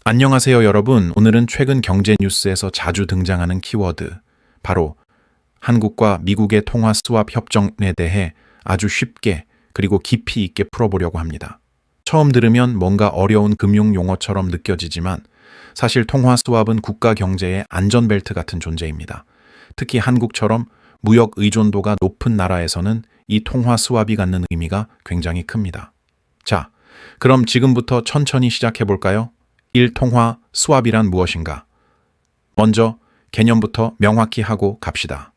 안녕하세요, 여러분. 오늘은 최근 경제 뉴스에서 자주 등장하는 키워드, 바로 한국과 미국의 통화 스왑 협정에 대해 아주 쉽게 그리고 깊이 있게 풀어보려고 합니다. 처음 들으면 뭔가 어려운 금융 용어처럼 느껴지지만 사실 통화 스왑은 국가 경제의 안전벨트 같은 존재입니다. 특히 한국처럼 무역 의존도가 높은 나라에서는 이 통화 스왑이 갖는 의미가 굉장히 큽니다. 자, 그럼 지금부터 천천히 시작해 볼까요? 1. 통화 스왑이란 무엇인가? 먼저 개념부터 명확히 하고 갑시다.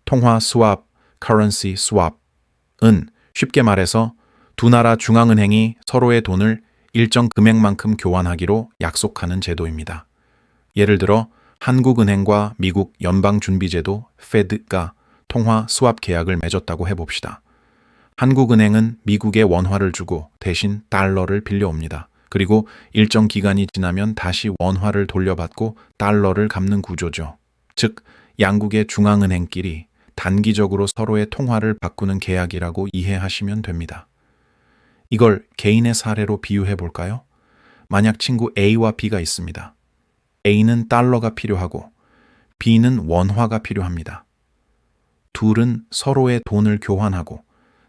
통화 스왑, currency swap은 쉽게 말해서 두 나라 중앙은행이 서로의 돈을 일정 금액만큼 교환하기로 약속하는 제도입니다. 예를 들어 한국은행과 미국 연방준비제도 Fed가 통화 스왑 계약을 맺었다고 해봅시다. 한국은행은 미국에 원화를 주고 대신 달러를 빌려옵니다. 그리고 일정 기간이 지나면 다시 원화를 돌려받고 달러를 갚는 구조죠. 즉, 양국의 중앙은행끼리 단기적으로 서로의 통화를 바꾸는 계약이라고 이해하시면 됩니다. 이걸 개인의 사례로 비유해 볼까요? 만약 친구 A와 B가 있습니다. A는 달러가 필요하고 B는 원화가 필요합니다. 둘은 서로의 돈을 교환하고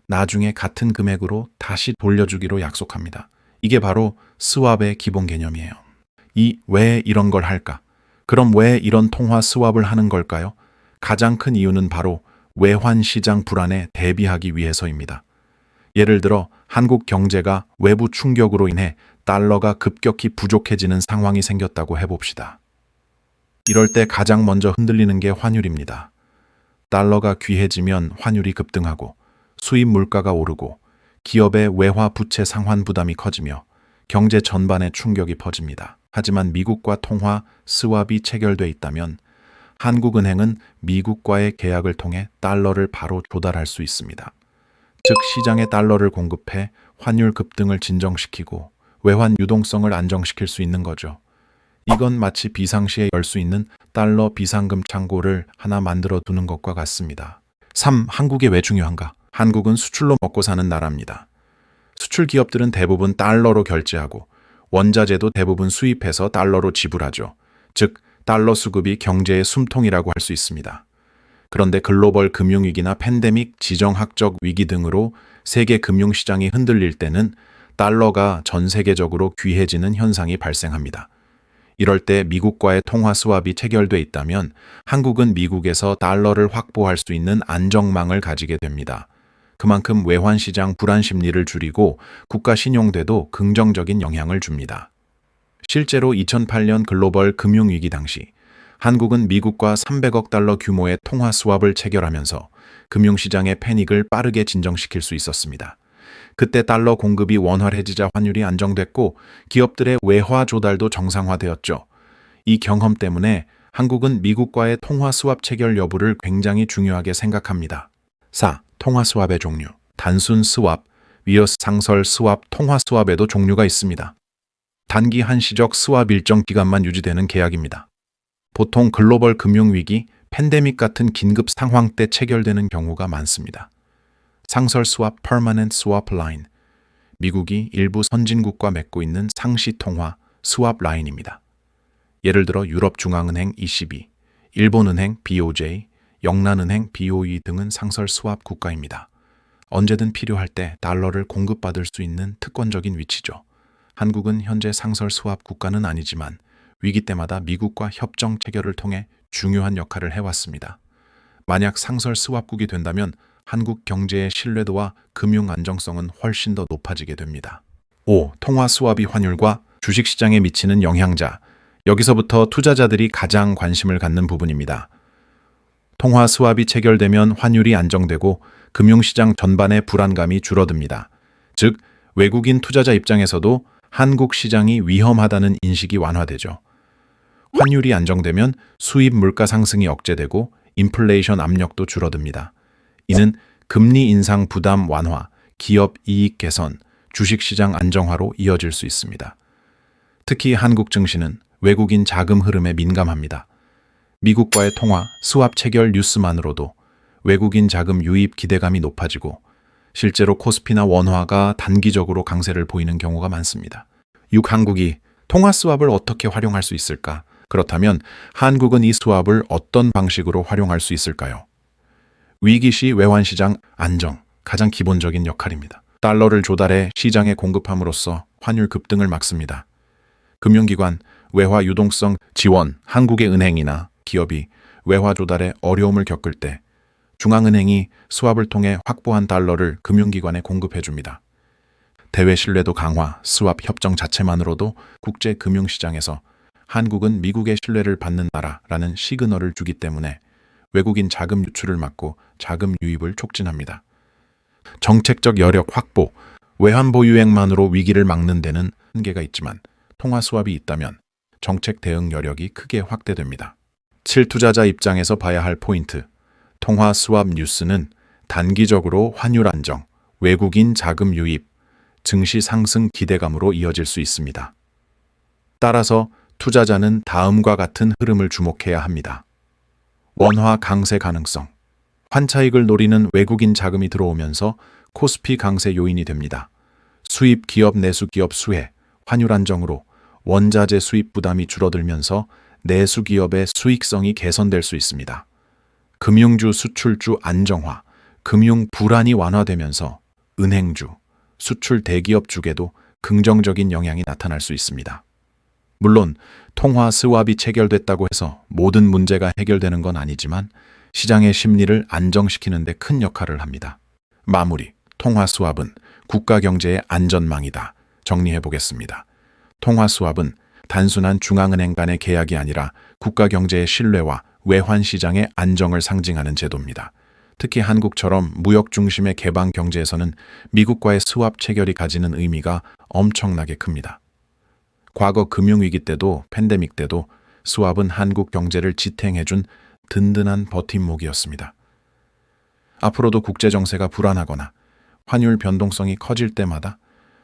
나중에 같은 금액으로 다시 돌려주기로 약속합니다. 이게 바로 스왑의 기본 개념이에요. 왜 이런 걸 할까? 그럼 왜 이런 통화 스왑을 하는 걸까요? 가장 큰 이유는 바로 외환 시장 불안에 대비하기 위해서입니다. 예를 들어 한국 경제가 외부 충격으로 인해 달러가 급격히 부족해지는 상황이 생겼다고 해봅시다. 이럴 때 가장 먼저 흔들리는 게 환율입니다. 달러가 귀해지면 환율이 급등하고 수입 물가가 오르고 기업의 외화 부채 상환 부담이 커지며 경제 전반에 충격이 퍼집니다. 하지만 미국과 통화 스왑이 체결돼 있다면 한국은행은 미국과의 계약을 통해 달러를 바로 조달할 수 있습니다. 즉 시장에 달러를 공급해 환율 급등을 진정시키고 외환 유동성을 안정시킬 수 있는 거죠. 이건 마치 비상시에 열 수 있는 달러 비상금 창고를 하나 만들어 두는 것과 같습니다. 3. 한국에 왜 중요한가? 한국은 수출로 먹고 사는 나라입니다. 수출 기업들은 대부분 달러로 결제하고 원자재도 대부분 수입해서 달러로 지불하죠. 즉, 달러 수급이 경제의 숨통이라고 할 수 있습니다. 그런데 글로벌 금융위기나 팬데믹, 지정학적 위기 등으로 세계 금융시장이 흔들릴 때는 달러가 전 세계적으로 귀해지는 현상이 발생합니다. 이럴 때 미국과의 통화 스왑이 체결돼 있다면 한국은 미국에서 달러를 확보할 수 있는 안정망을 가지게 됩니다. 그만큼 외환시장 불안 심리를 줄이고 국가 신용대도 긍정적인 영향을 줍니다. 실제로 2008년 글로벌 금융위기 당시 한국은 미국과 300억 달러 규모의 통화 스왑을 체결하면서 금융시장의 패닉을 빠르게 진정시킬 수 있었습니다. 그때 달러 공급이 원활해지자 환율이 안정됐고 기업들의 외화 조달도 정상화되었죠. 이 경험 때문에 한국은 미국과의 통화 스왑 체결 여부를 굉장히 중요하게 생각합니다. 4. 통화 스왑의 종류. 단순 스왑, 위어스 상설 스왑, 통화 스왑에도 종류가 있습니다. 단기 한시적 스왑 일정 기간만 유지되는 계약입니다. 보통 글로벌 금융위기, 팬데믹 같은 긴급 상황 때 체결되는 경우가 많습니다. 상설 스왑, permanent swap line. 미국이 일부 선진국과 맺고 있는 상시 통화 스왑 라인입니다. 예를 들어 유럽중앙은행 ECB, 일본은행 BOJ, 영란은행 BOE 등은 상설 스왑 국가입니다. 언제든 필요할 때 달러를 공급받을 수 있는 특권적인 위치죠. 한국은 현재 상설 스왑 국가는 아니지만 위기 때마다 미국과 협정 체결을 통해 중요한 역할을 해왔습니다. 만약 상설 스왑국이 된다면 한국 경제의 신뢰도와 금융 안정성은 훨씬 더 높아지게 됩니다. 5. 통화 스왑이 환율과 주식시장에 미치는 영향자. 여기서부터 투자자들이 가장 관심을 갖는 부분입니다. 통화 스왑이 체결되면 환율이 안정되고 금융시장 전반의 불안감이 줄어듭니다. 즉, 외국인 투자자 입장에서도 한국 시장이 위험하다는 인식이 완화되죠. 환율이 안정되면 수입 물가 상승이 억제되고 인플레이션 압력도 줄어듭니다. 이는 금리 인상 부담 완화, 기업 이익 개선, 주식시장 안정화로 이어질 수 있습니다. 특히 한국 증시는 외국인 자금 흐름에 민감합니다. 미국과의 통화, 스왑 체결 뉴스만으로도 외국인 자금 유입 기대감이 높아지고 실제로 코스피나 원화가 단기적으로 강세를 보이는 경우가 많습니다. 6. 한국이 통화 스왑을 어떻게 활용할 수 있을까? 그렇다면 한국은 이 스왑을 어떤 방식으로 활용할 수 있을까요? 위기 시 외환시장 안정, 가장 기본적인 역할입니다. 달러를 조달해 시장에 공급함으로써 환율 급등을 막습니다. 금융기관, 외화 유동성 지원, 한국의 은행이나 기업이 외화 조달에 어려움을 겪을 때 중앙은행이 스왑을 통해 확보한 달러를 금융기관에 공급해줍니다. 대외 신뢰도 강화, 스왑 협정 자체만으로도 국제 금융시장에서 한국은 미국의 신뢰를 받는 나라라는 시그널을 주기 때문에 외국인 자금 유출을 막고 자금 유입을 촉진합니다. 정책적 여력 확보, 외환보 유행만으로 위기를 막는 데는 한계가 있지만 통화 스왑이 있다면 정책 대응 여력이 크게 확대됩니다. 7투자자 입장에서 봐야 할 포인트, 통화 스왑 뉴스는 단기적으로 환율 안정, 외국인 자금 유입, 증시 상승 기대감으로 이어질 수 있습니다. 따라서 투자자는 다음과 같은 흐름을 주목해야 합니다. 원화 강세 가능성. 환차익을 노리는 외국인 자금이 들어오면서 코스피 강세 요인이 됩니다. 수입 기업 내수 기업 수혜, 환율 안정으로 원자재 수입 부담이 줄어들면서 내수 기업의 수익성이 개선될 수 있습니다. 금융주 수출주 안정화, 금융 불안이 완화되면서 은행주, 수출 대기업 쪽에도 긍정적인 영향이 나타날 수 있습니다. 물론 통화 스왑이 체결됐다고 해서 모든 문제가 해결되는 건 아니지만 시장의 심리를 안정시키는 데 큰 역할을 합니다. 마무리, 통화 스왑은 국가 경제의 안전망이다. 정리해 보겠습니다. 통화 스왑은 단순한 중앙은행 간의 계약이 아니라 국가 경제의 신뢰와 외환 시장의 안정을 상징하는 제도입니다. 특히 한국처럼 무역 중심의 개방 경제에서는 미국과의 스왑 체결이 가지는 의미가 엄청나게 큽니다. 과거 금융위기 때도 팬데믹 때도 스왑은 한국 경제를 지탱해준 든든한 버팀목이었습니다. 앞으로도 국제 정세가 불안하거나 환율 변동성이 커질 때마다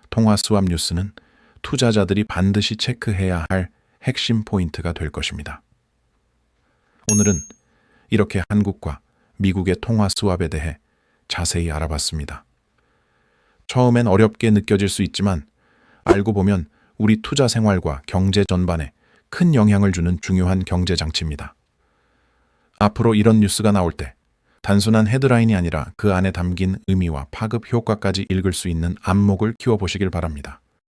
통화 스왑 뉴스는 투자자들이 반드시 체크해야 할 핵심 포인트가 될 것입니다. 오늘은 이렇게 한국과 미국의 통화 스왑에 대해 자세히 알아봤습니다. 처음엔 어렵게 느껴질 수 있지만 알고 보면 우리 투자 생활과 경제 전반에 큰 영향을 주는 중요한 경제 장치입니다. 앞으로 이런 뉴스가 나올 때 단순한 헤드라인이 아니라 그 안에 담긴 의미와 파급 효과까지 읽을 수 있는 안목을 키워보시길 바랍니다.